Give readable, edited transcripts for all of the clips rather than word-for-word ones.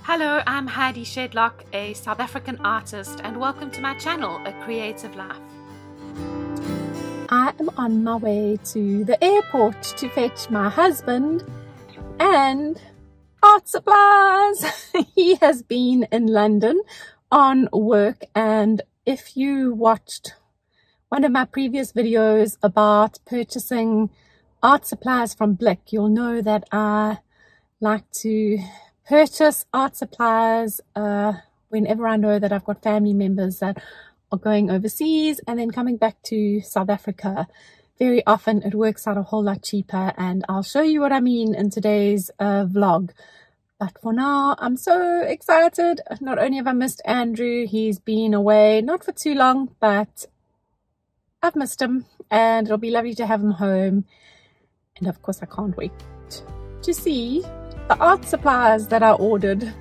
Hello, I'm Heidi Shedlock, a South African artist, and welcome to my channel, A Creative Life. I am on my way to the airport to fetch my husband and art supplies. He has been in London on work, and if you watched one of my previous videos about purchasing art supplies from Blick, you'll know that I like to purchase art supplies whenever I know that I've got family members that are going overseas and then coming back to South Africa. Very often it works out a whole lot cheaper, and I'll show you what I mean in today's vlog. But for now, I'm so excited. Not only have I missed Andrew, he's been away, not for too long, but I've missed him, and it'll be lovely to have him home. And of course, I can't wait to see the art supplies that I ordered.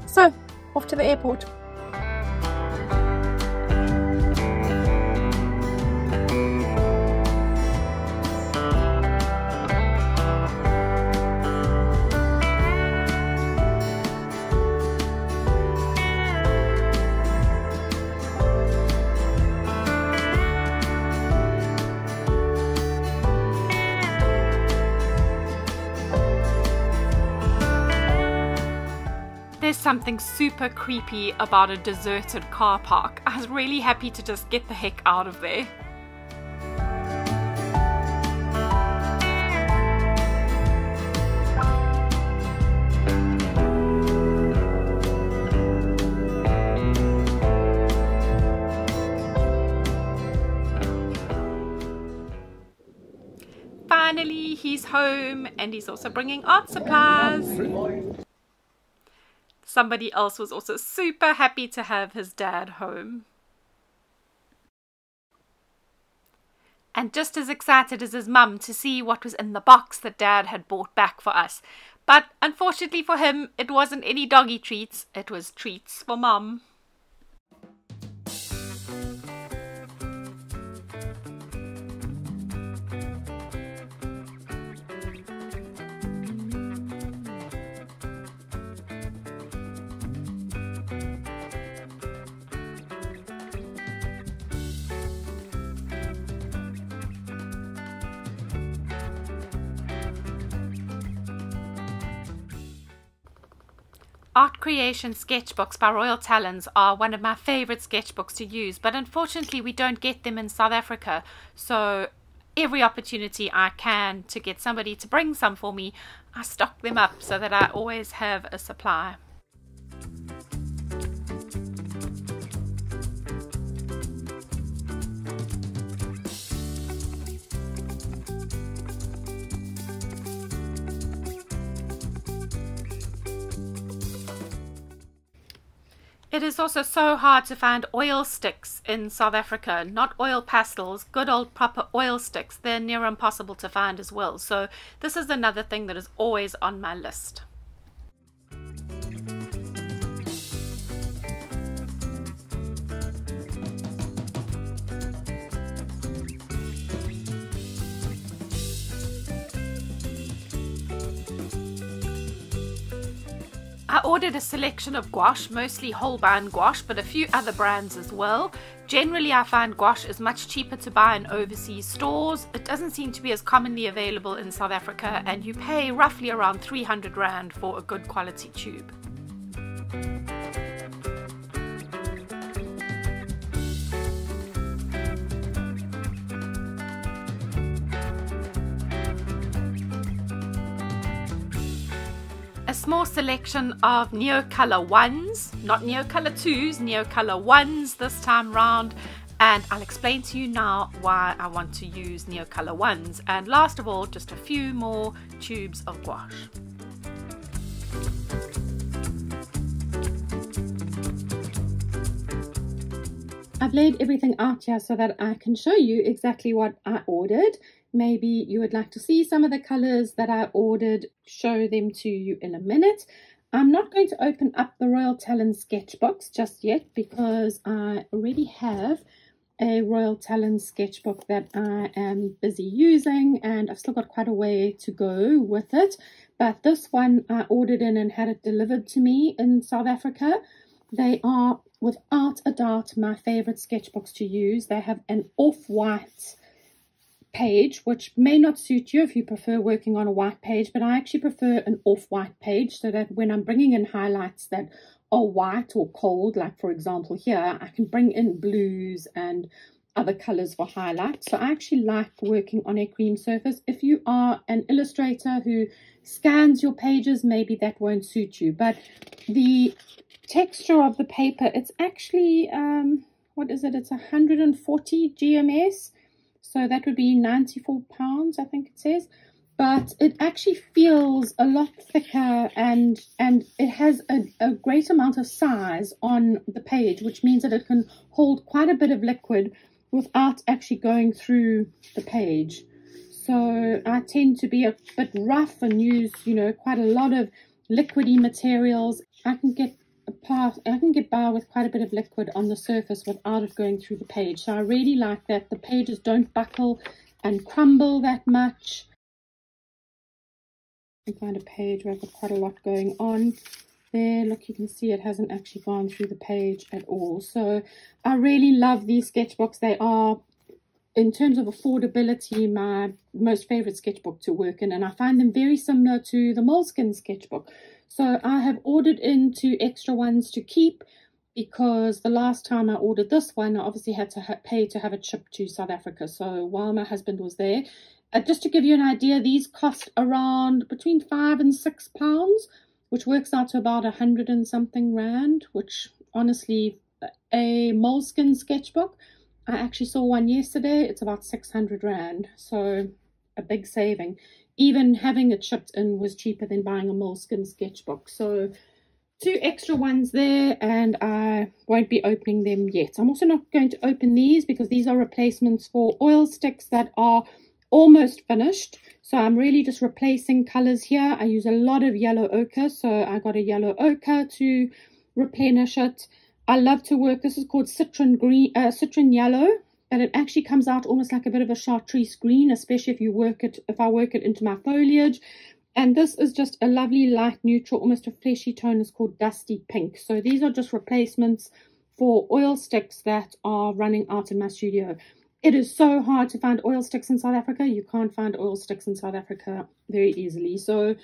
So, off to the airport. There's something super creepy about a deserted car park. I was really happy to just get the heck out of there. Finally, he's home, and he's also bringing art supplies. Somebody else was also super happy to have his dad home. And just as excited as his mum to see what was in the box that Dad had bought back for us. But unfortunately for him, it wasn't any doggy treats, it was treats for Mum. Art Creation Sketchbooks by Royal Talens are one of my favourite sketchbooks to use, but unfortunately we don't get them in South Africa, so every opportunity I can to get somebody to bring some for me, I stock them up so that I always have a supply. It is also so hard to find oil sticks in South Africa, not oil pastels, good old proper oil sticks. They're near impossible to find as well. So this is another thing that is always on my list. I ordered a selection of gouache, mostly Holbein Gouache, but a few other brands as well. Generally, I find gouache is much cheaper to buy in overseas stores. It doesn't seem to be as commonly available in South Africa, and you pay roughly around 300 Rand for a good quality tube. A small selection of Neocolor 1s, not Neocolor 2s, Neocolor 1s this time round, and I'll explain to you now why I want to use Neocolor 1s, and last of all just a few more tubes of gouache. I've laid everything out here so that I can show you exactly what I ordered. Maybe you would like to see some of the colors that I ordered, show them to you in a minute. I'm not going to open up the Royal Talens sketchbooks just yet because I already have a Royal Talens sketchbook that I am busy using, and I've still got quite a way to go with it. But this one I ordered in and had it delivered to me in South Africa. They are, without a doubt, my favorite sketchbooks to use. They have an off-white page, which may not suit you if you prefer working on a white page, but I actually prefer an off-white page, so that when I'm bringing in highlights that are white or cold, like for example here, I can bring in blues and other colors for highlights. So I actually like working on a cream surface. If you are an illustrator who scans your pages, maybe that won't suit you, but the texture of the paper, it's actually what is it, it's 140 GMS, so that would be 94 pounds, I think it says, but it actually feels a lot thicker, and it has a great amount of size on the page, which means that it can hold quite a bit of liquid without actually going through the page. So I tend to be a bit rough and use, you know, quite a lot of liquidy materials. I can get by with quite a bit of liquid on the surface without it going through the page. So I really like that the pages don't buckle and crumble that much. You can find a page where I've got quite a lot going on. There, look, you can see it hasn't actually gone through the page at all. So I really love these sketchbooks. They are, in terms of affordability, my most favorite sketchbook to work in, and I find them very similar to the Moleskine sketchbook. So I have ordered in 2 extra ones to keep, because the last time I ordered this one, I obviously had to pay to have it shipped to South Africa. So while my husband was there, just to give you an idea, these cost around between £5 and £6, which works out to about 100 and something rand, which honestly, a Moleskine sketchbook, I actually saw one yesterday, it's about 600 rand, so a big saving. Even having it shipped in was cheaper than buying a Moleskine sketchbook. So 2 extra ones there, and I won't be opening them yet. I'm also not going to open these because these are replacements for oil sticks that are almost finished. So I'm really just replacing colors here. I use a lot of yellow ochre, so I got a yellow ochre to replenish it. I love to work, this is called citron yellow, and it actually comes out almost like a bit of a chartreuse green, especially if I work it into my foliage. And this is just a lovely light neutral, almost a fleshy tone. It's called dusty pink. So these are just replacements for oil sticks that are running out in my studio. It is so hard to find oil sticks in South Africa. You can't find oil sticks in South Africa very easily. So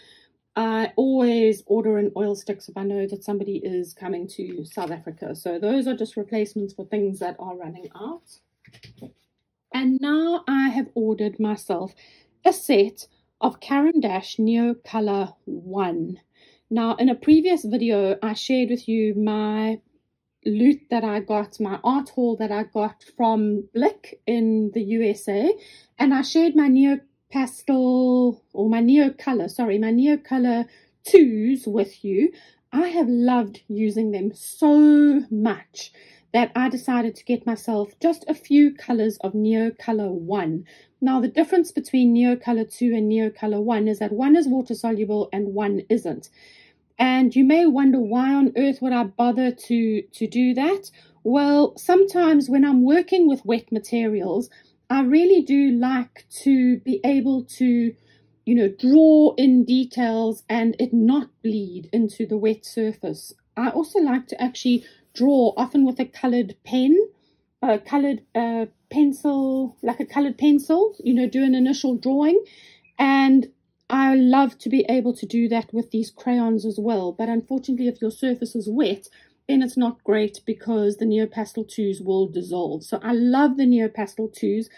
I always order in oil sticks if I know that somebody is coming to South Africa. So those are just replacements for things that are running out. And now I have ordered myself a set of carand'ache Neocolor 1. Now, in a previous video, I shared with you my loot that I got, my art haul that I got from Blick in the USA, and I shared my Neocolor 2s with you. I have loved using them so much that I decided to get myself just a few colors of Neocolor 1. Now, the difference between Neocolor 2 and Neocolor 1 is that one is water soluble and one isn't. And you may wonder, why on earth would I bother to do that? Well, sometimes when I'm working with wet materials, I really do like to be able to, you know, draw in details and it not bleed into the wet surface. I also like to actually draw, often with a colored pen, pencil, like a colored pencil, you know, do an initial drawing. And I love to be able to do that with these crayons as well. But unfortunately, if your surface is wet, then it's not great because the Neopastel 2s will dissolve. So I love the Neopastel 2s.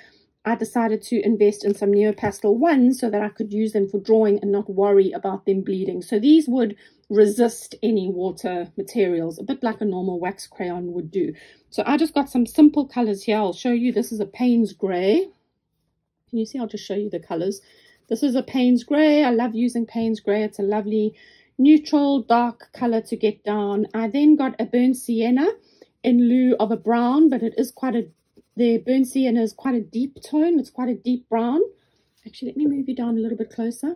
I decided to invest in some Neopastel 1s so that I could use them for drawing and not worry about them bleeding. So these would resist any water materials, a bit like a normal wax crayon would do. So I just got some simple colors here. I'll show you. This is a Payne's Grey. Can you see? I'll just show you the colors. This is a Payne's Grey. I love using Payne's Grey. It's a lovely neutral dark color to get down. I then got a burnt sienna in lieu of a brown, but it is quite a, the burnt sienna is quite a deep tone. It's quite a deep brown. Actually, let me move you down a little bit closer.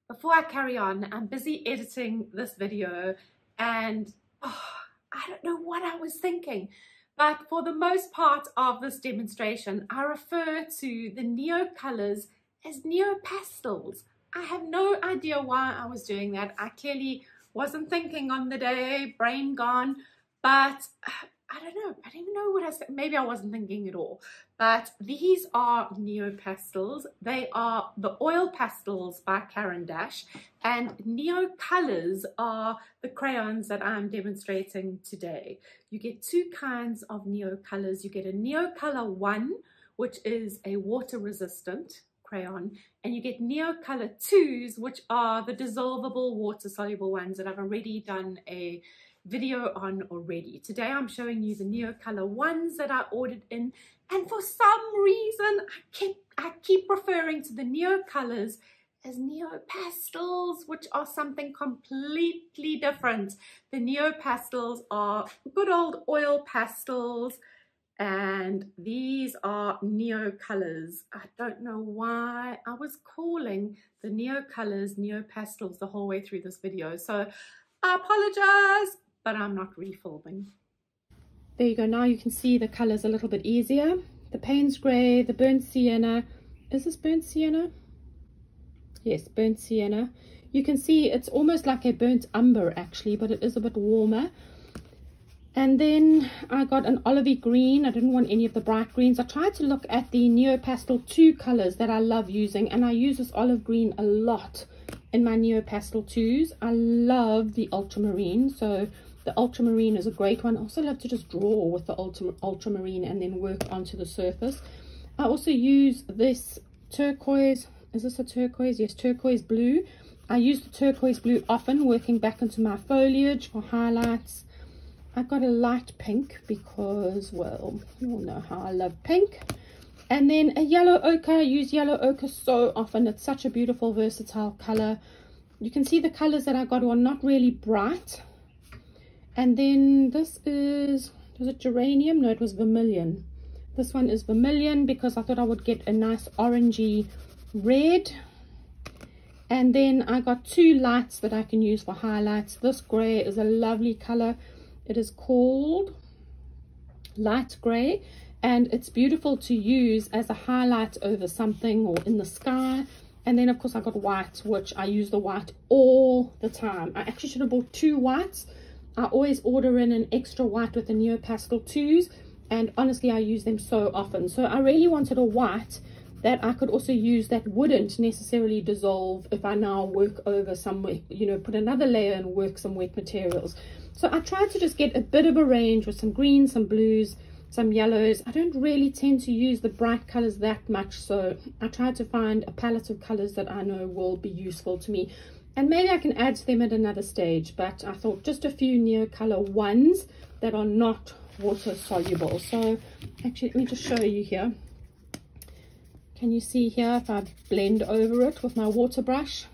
Before I carry on, I'm busy editing this video and I don't know what I was thinking, But for the most part of this demonstration, I refer to the Neocolors as Neopastels. I have no idea why I was doing that. I clearly wasn't thinking on the day, brain gone, but I don't know. I don't even know what I said. Maybe I wasn't thinking at all. But these are Neopastels. They are the oil pastels by carand'ache, and Neocolors are the crayons that I'm demonstrating today. You get two kinds of Neocolors. You get a Neocolor 1, which is a water resistant crayon, and you get Neocolor 2s, which are the dissolvable water soluble ones that I've already done a video on already. Today I'm showing you the Neocolor 1s that I ordered in, and for some reason I keep referring to the Neocolors as Neopastels, which are something completely different. The Neopastels are good old oil pastels, and these are Neocolors. I don't know why I was calling the Neocolors Neopastels the whole way through this video, so I apologize, but I'm not refilming. There you go. Now you can see the colors a little bit easier. The Payne's Grey, the Burnt Sienna. Is this Burnt Sienna? Yes, Burnt Sienna. You can see it's almost like a burnt umber actually, but it is a bit warmer. And then I got an olivey green. I didn't want any of the bright greens. I tried to look at the Neopastel 2 colors that I love using, and I use this olive green a lot in my Neopastel 2s. I love the ultramarine, so the ultramarine is a great one. I also love to just draw with the ultramarine and then work onto the surface. I also use this turquoise. Is this a turquoise? Yes, turquoise blue. I use the turquoise blue often, working back into my foliage for highlights. I got a light pink because, well, you all know how I love pink. And then a yellow ochre. I use yellow ochre so often. It's such a beautiful, versatile color. You can see the colors that I got are not really bright. And then this is it geranium? No, it was vermilion. This one is vermilion because I thought I would get a nice orangey red. And then I got two lights that I can use for highlights. This gray is a lovely color. It is called light gray, and it's beautiful to use as a highlight over something or in the sky. And then of course I got white, which I use the white all the time. I actually should have bought two whites. I always order in an extra white with the Neopastel 2s, and honestly I use them so often. So I really wanted a white that I could also use that wouldn't necessarily dissolve if I now work over somewhere, you know, put another layer and work some wet materials. So I tried to just get a bit of a range with some greens, some blues, some yellows. I don't really tend to use the bright colors that much, so I tried to find a palette of colors that I know will be useful to me. And maybe I can add to them at another stage, but I thought just a few Neocolor 1s that are not water soluble. So actually, let me just show you here. Can you see here if I blend over it with my water brush?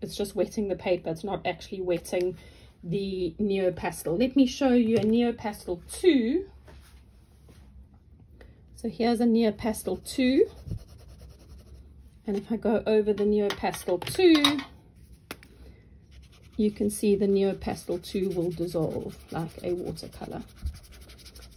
It's just wetting the paper. It's not actually wetting the Neopastel. Let me show you a Neopastel 2. So here's a Neopastel 2. And if I go over the Neopastel 2, you can see the Neopastel 2 will dissolve like a watercolor.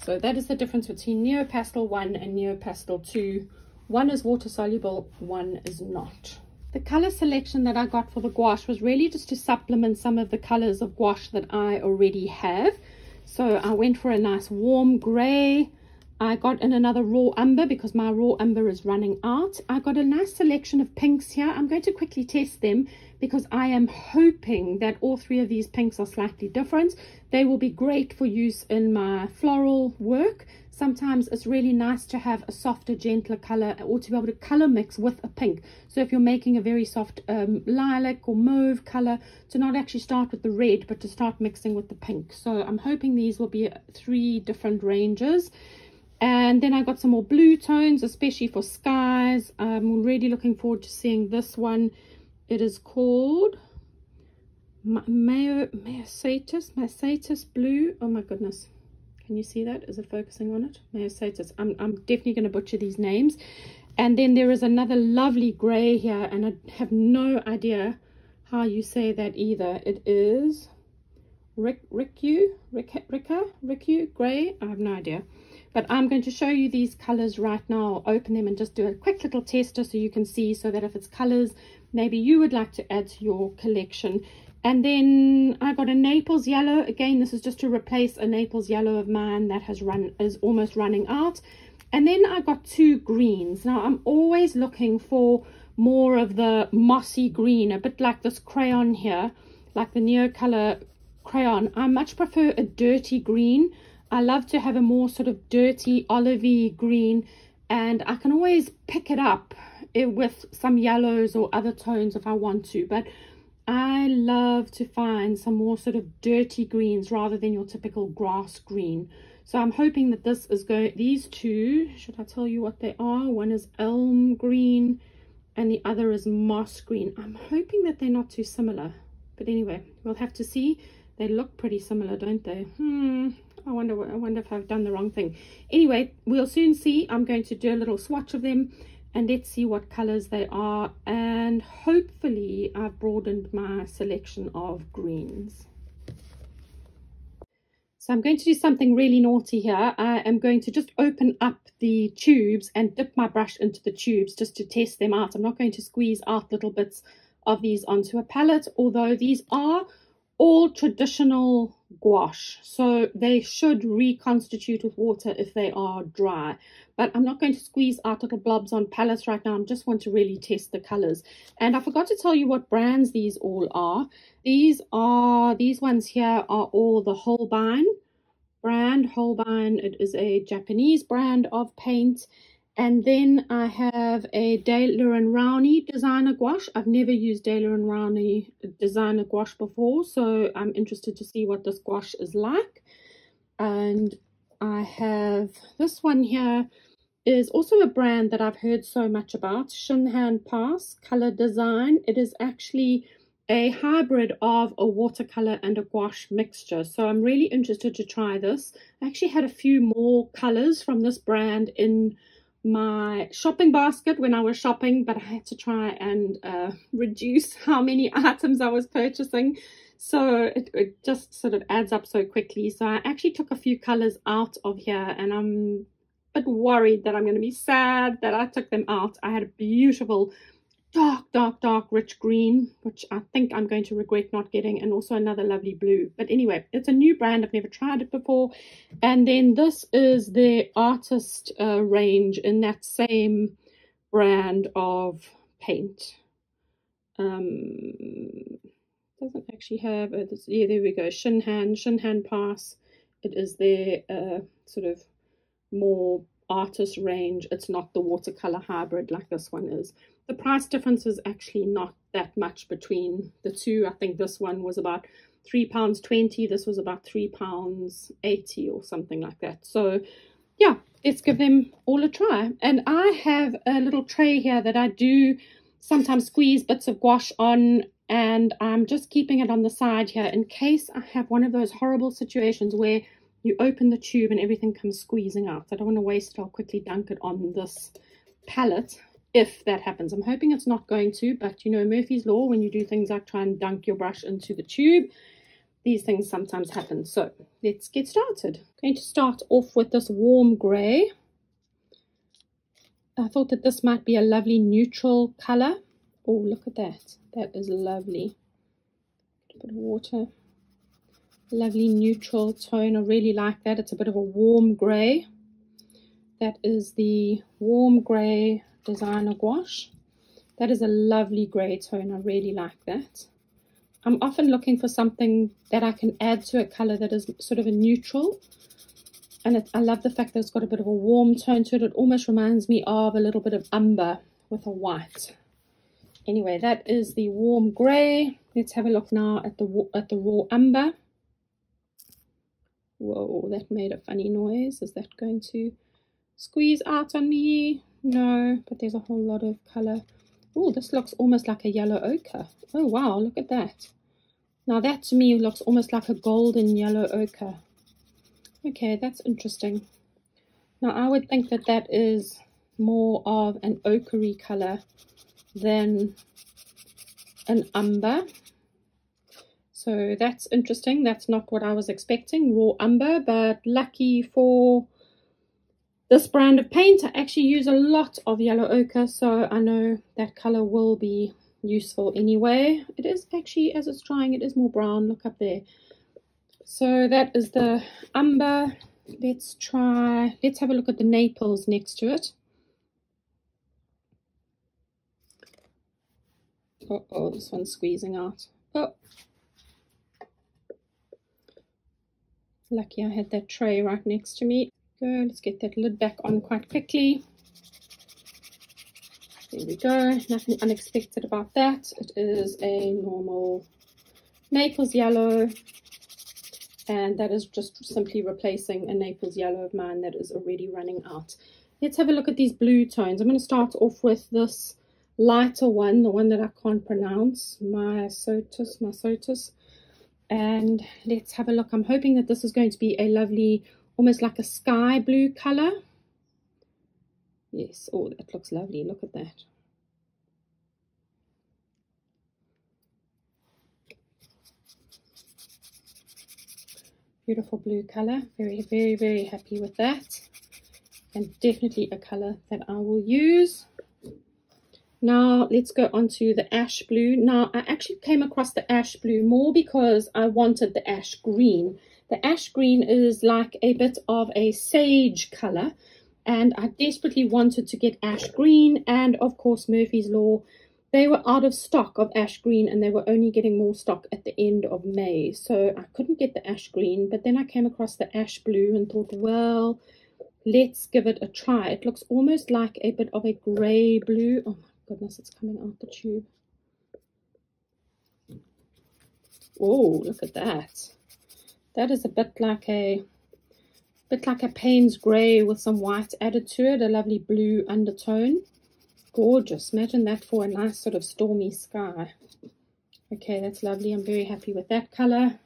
So that is the difference between Neopastel 1 and Neopastel 2. One is water soluble, one is not. The color selection that I got for the gouache was really just to supplement some of the colors of gouache that I already have. So I went for a nice warm gray. I got in another raw umber because my raw umber is running out. I got a nice selection of pinks here. I'm going to quickly test them because I am hoping that all three of these pinks are slightly different. They will be great for use in my floral work. Sometimes it's really nice to have a softer, gentler color, or to be able to color mix with a pink. So if you're making a very soft lilac or mauve color, to not actually start with the red, but to start mixing with the pink. So I'm hoping these will be 3 different ranges. And then I got some more blue tones, especially for skies. I'm really looking forward to seeing this one. It is called Myosatis Blue. Oh my goodness. Can you see that? Is it focusing on it? Myosatis. I'm definitely going to butcher these names. And then there is another lovely gray here, and I have no idea how you say that either. It is Riku gray. I have no idea. But I'm going to show you these colors right now. I'll open them and just do a quick little tester so you can see, so that if it's colors maybe you would like to add to your collection. And then I got a Naples yellow. Again, this is just to replace a Naples yellow of mine that is almost running out. And then I got 2 greens. Now I'm always looking for more of the mossy green, a bit like this crayon here, like the Neocolor crayon. I much prefer a dirty green. I love to have a more sort of dirty olivey green, and I can always pick it up with some yellows or other tones if I want to, but I love to find some more sort of dirty greens rather than your typical grass green. So I'm hoping that this is going, these two, should I tell you what they are? One is elm green and the other is moss green. I'm hoping that they're not too similar, but anyway, we'll have to see. They look pretty similar, don't they? I wonder if I've done the wrong thing. Anyway, we'll soon see. I'm going to do a little swatch of them and let's see what colors they are, and hopefully I've broadened my selection of greens. So I'm going to do something really naughty here. I am going to just open up the tubes and dip my brush into the tubes just to test them out. I'm not going to squeeze out little bits of these onto a palette, although these are all traditional gouache, so they should reconstitute with water if they are dry. But I'm not going to squeeze out little blobs on palettes right now. I just want to really test the colors. And I forgot to tell you what brands these all are. These ones here are all the Holbein brand. Holbein, it is a Japanese brand of paint. And then I have a Daler and Rowney designer gouache. I've never used Daler and Rowney designer gouache before, so I'm interested to see what this gouache is like. And I have this one here, is also a brand that I've heard so much about, ShinHan Pass Color Design. It is actually a hybrid of a watercolor and a gouache mixture, so I'm really interested to try this. I actually had a few more colors from this brand in my shopping basket when I was shopping, but I had to try and reduce how many items I was purchasing, so it just sort of adds up so quickly. So I actually took a few colors out of here, and I'm a bit worried that I'm going to be sad that I took them out. I had a beautiful dark rich green, which I think I'm going to regret not getting, and also another lovely blue. But anyway, it's a new brand. I've never tried it before. And then this is the artist range in that same brand of paint. Doesn't actually have yeah, there we go, ShinHan Pass. It is their sort of more artist range. It's not the watercolor hybrid like this one is. The price difference is actually not that much between the two. I think this one was about £3.20, this was about £3.80 or something like that. So yeah, let's give them all a try. And I have a little tray here that I do sometimes squeeze bits of gouache on, and I'm just keeping it on the side here in case I have one of those horrible situations where you open the tube and everything comes squeezing out. I don't want to waste it. I'll quickly dunk it on this palette if that happens. I'm hoping it's not going to, but you know, Murphy's Law, when you do things like try and dunk your brush into the tube, these things sometimes happen. So let's get started. I'm going to start off with this warm grey. I thought that this might be a lovely neutral color. Oh, look at that. That is lovely. A bit of water. Lovely neutral tone. I really like that. It's a bit of a warm grey. That is the warm grey designer gouache. That is a lovely grey tone. I really like that. I'm often looking for something that I can add to a colour that is sort of a neutral, and I love the fact that it's got a bit of a warm tone to it. It almost reminds me of a little bit of umber with a white. Anyway, that is the warm grey. Let's have a look now at the raw umber. Whoa, that made a funny noise. Is that going to squeeze out on me? No, but there's a whole lot of colour. Oh, this looks almost like a yellow ochre. Oh wow, look at that. Now that to me looks almost like a golden yellow ochre. Okay, that's interesting. Now I would think that that is more of an ochre colour than an umber. So that's interesting. That's not what I was expecting, raw umber, but lucky for this brand of paint, I actually use a lot of yellow ochre, so I know that color will be useful anyway. It is actually, as it's drying, it is more brown. Look up there. So that is the umber. Let's have a look at the Naples next to it. Oh, this one's squeezing out. Oh, lucky I had that tray right next to me. Go, let's get that lid back on quite quickly. There we go, nothing unexpected about that. It is a normal Naples yellow, and that is just simply replacing a Naples yellow of mine that is already running out. Let's have a look at these blue tones. I'm going to start off with this lighter one, the one that I can't pronounce, Myosotis. And let's have a look. I'm hoping that this is going to be a lovely, almost like a sky blue color. Yes, oh, that looks lovely. Look at that. Beautiful blue color. Very, very, very happy with that. And definitely a color that I will use. Now let's go on to the ash blue. Now I actually came across the ash blue more because I wanted the ash green. The ash green is like a bit of a sage color, and I desperately wanted to get ash green, and of course Murphy's Law, they were out of stock of ash green, and they were only getting more stock at the end of May, so I couldn't get the ash green. But then I came across the ash blue and thought, well, let's give it a try. It looks almost like a bit of a gray blue. Oh my goodness, it's coming out the tube. Oh, look at that. That is a bit like a Payne's grey with some white added to it, a lovely blue undertone. Gorgeous. Imagine that for a nice sort of stormy sky. Okay, that's lovely. I'm very happy with that color.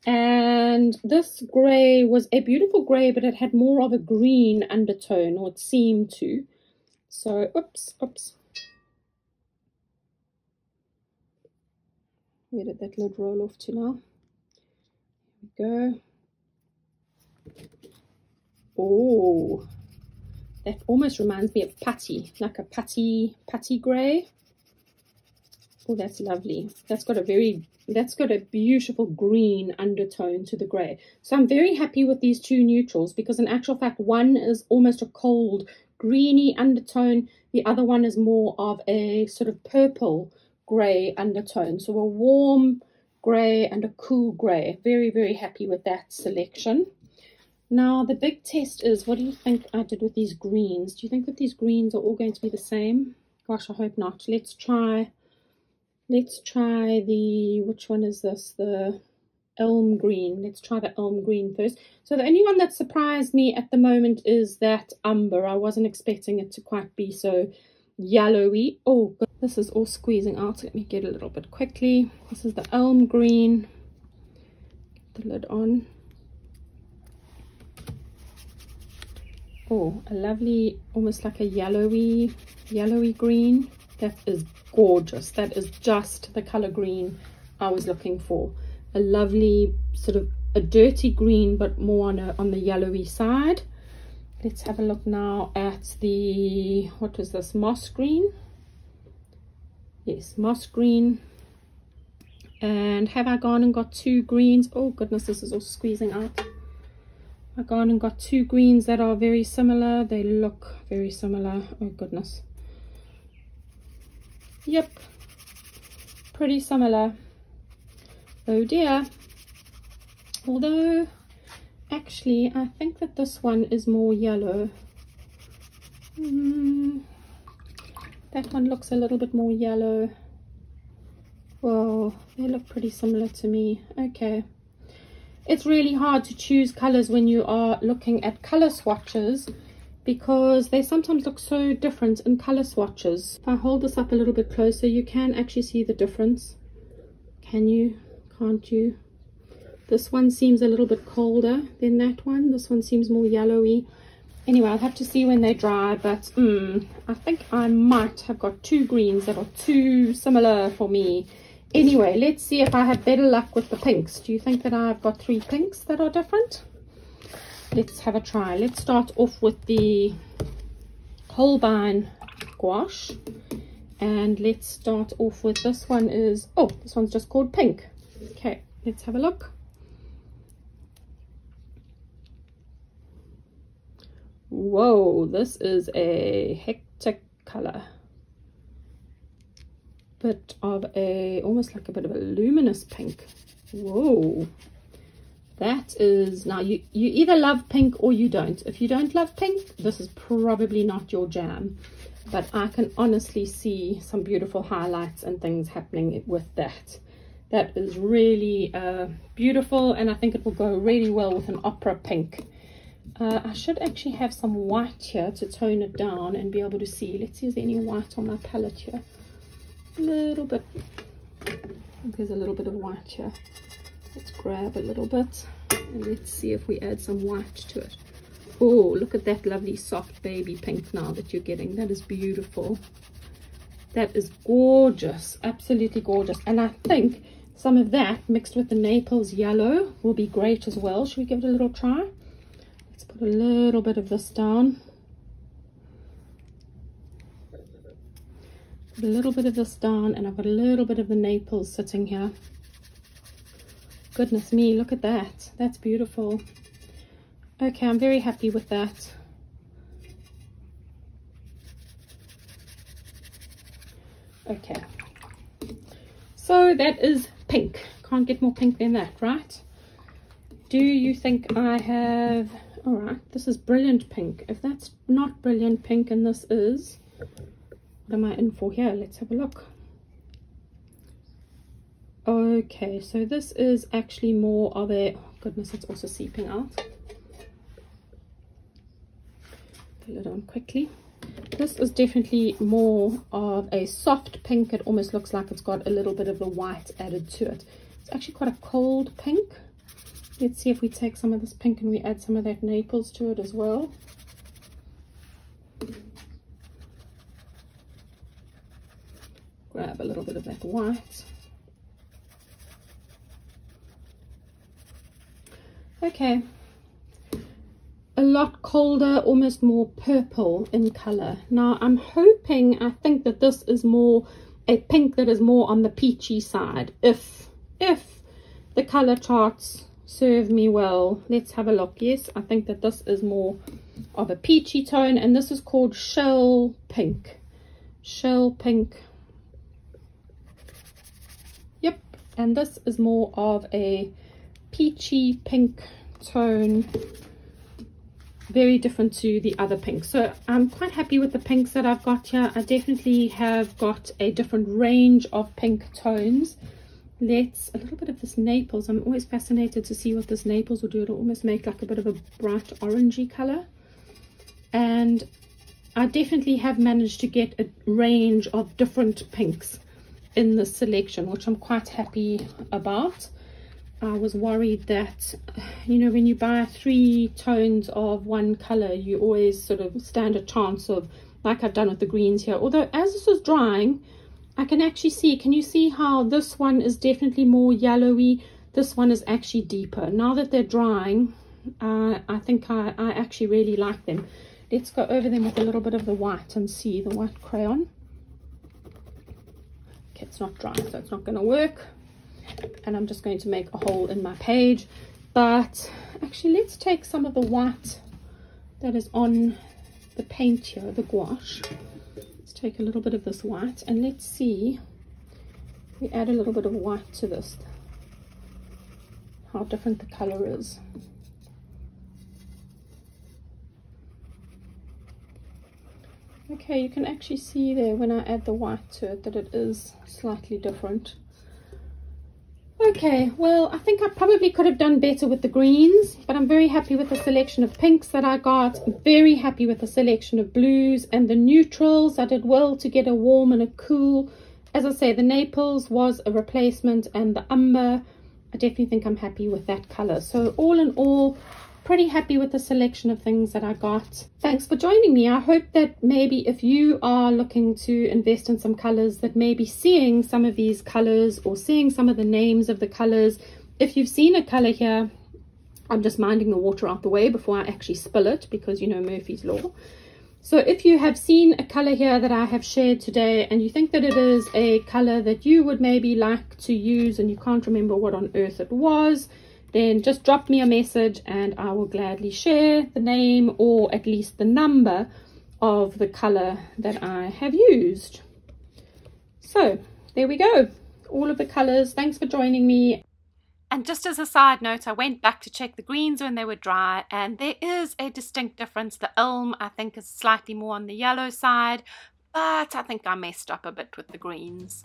And this grey was a beautiful grey, but it had more of a green undertone, or it seemed to. So, oops. Where did that lid roll off to now? Here we go. Oh, that almost reminds me of putty, like a putty grey. Oh, that's lovely. That's got a beautiful green undertone to the grey. So I'm very happy with these two neutrals, because in actual fact one is almost a cold greeny undertone, the other one is more of a sort of purple grey undertone. So a warm grey and a cool grey. Very, very happy with that selection. Now the big test is, what do you think I did with these greens? Do you think that these greens are all going to be the same? Gosh, I hope not. Let's try the, which one is this? The elm green. Let's try the elm green first. So the only one that surprised me at the moment is that umber. I wasn't expecting it to quite be so yellowy. Oh, this is all squeezing out. Let me get a little bit quickly. This is the elm green. Get the lid on. Oh, a lovely, almost like a yellowy green. That is gorgeous. That is just the color green I was looking for. A lovely sort of a dirty green, but more on the yellowy side. Let's have a look now at the, what was this, moss green? Yes, moss green. And have I gone and got two greens? Oh goodness, this is all squeezing out. I've gone and got two greens that are very similar. They look very similar. Oh goodness. Yep, pretty similar. Oh dear. Although actually I think that this one is more yellow. That one looks a little bit more yellow. Whoa, they look pretty similar to me. Okay. It's really hard to choose colors when you are looking at color swatches, because they sometimes look so different in color swatches. If I hold this up a little bit closer, you can actually see the difference. Can you? Can't you? This one seems a little bit colder than that one. This one seems more yellowy. Anyway, I'll have to see when they dry, but I think I might have got two greens that are too similar for me. Anyway, let's see if I have better luck with the pinks. Do you think that I've got three pinks that are different? let's have a try. Let's start off with the Holbein Gouache, and let's start off with this one. Is, oh, this one's just called Pink. Okay, let's have a look. Whoa, this is a hectic color. Bit of a, almost like a bit of a luminous pink. Whoa, that is, now you either love pink or you don't. If you don't love pink, this is probably not your jam, but I can honestly see some beautiful highlights and things happening with that. That is really beautiful, and I think it will go really well with an opera pink. I should actually have some white here to tone it down and be able to see. Let's see, is there any white on my palette here? A little bit. There's a little bit of white here. Let's grab a little bit and let's see if we add some white to it. Oh, look at that lovely soft baby pink now that you're getting. That is beautiful. That is gorgeous, absolutely gorgeous. And I think some of that mixed with the Naples yellow will be great as well. Should we give it a little try? Let's put a little bit of this down. Put a little bit of this down, and I've got a little bit of the Naples sitting here. Goodness me, look at that. That's beautiful. Okay, I'm very happy with that. Okay, so that is pink. Can't get more pink than that, right? Do you think I have... All right, this is brilliant pink. If that's not brilliant pink and this is... What am I in for here? Let's have a look. Okay, so this is actually more of a... Oh goodness, it's also seeping out. Pull it on quickly. This is definitely more of a soft pink. It almost looks like it's got a little bit of the white added to it. It's actually quite a cold pink. Let's see if we take some of this pink and we add some of that Naples to it as well. Grab a little bit of that white. Okay. A lot colder, almost more purple in color. Now I'm hoping, I think that this is more a pink that is more on the peachy side. If the color charts serve me well. Let's have a look. Yes, I think that this is more of a peachy tone, and this is called Shell Pink. Shell Pink. Yep, and this is more of a peachy pink tone, very different to the other pinks. So I'm quite happy with the pinks that I've got here. I definitely have got a different range of pink tones. Let's, a little bit of this Naples. I'm always fascinated to see what this Naples will do. It'll almost make like a bit of a bright orangey color. And I definitely have managed to get a range of different pinks in this selection, which I'm quite happy about. I was worried that, you know, when you buy 3 tones of one color, you always sort of stand a chance of, like I've done with the greens here. Although as this is drying, I can actually see, can you see how this one is definitely more yellowy? This one is actually deeper. Now that they're drying, I think I actually really like them. Let's go over them with a little bit of the white and see the white crayon. Okay, it's not dry, so it's not going to work. And I'm just going to make a hole in my page. But actually, let's take some of the white that is on the paint here, the gouache. Let's take a little bit of this white, and let's see if we add a little bit of white to this, how different the color is. Okay, you can actually see there when I add the white to it that it is slightly different. Okay, well, I think I probably could have done better with the greens, but I'm very happy with the selection of pinks that I got. Very happy with the selection of blues and the neutrals. I did well to get a warm and a cool. As I say, the Naples was a replacement, and the umber, I definitely think I'm happy with that color. So all in all, pretty happy with the selection of things that I got. Thanks for joining me. I hope that maybe if you are looking to invest in some colors, that maybe seeing some of these colors or seeing some of the names of the colors, if you've seen a color here I'm just minding the water out the way before I actually spill it, because you know Murphy's Law. So if you have seen a color here that I have shared today and you think that it is a color that you would maybe like to use and you can't remember what on earth it was, then just drop me a message and I will gladly share the name or at least the number of the color that I have used. So there we go, all of the colors. Thanks for joining me. And just as a side note, I went back to check the greens when they were dry, and there is a distinct difference. The Ilm, I think, is slightly more on the yellow side, but I think I messed up a bit with the greens.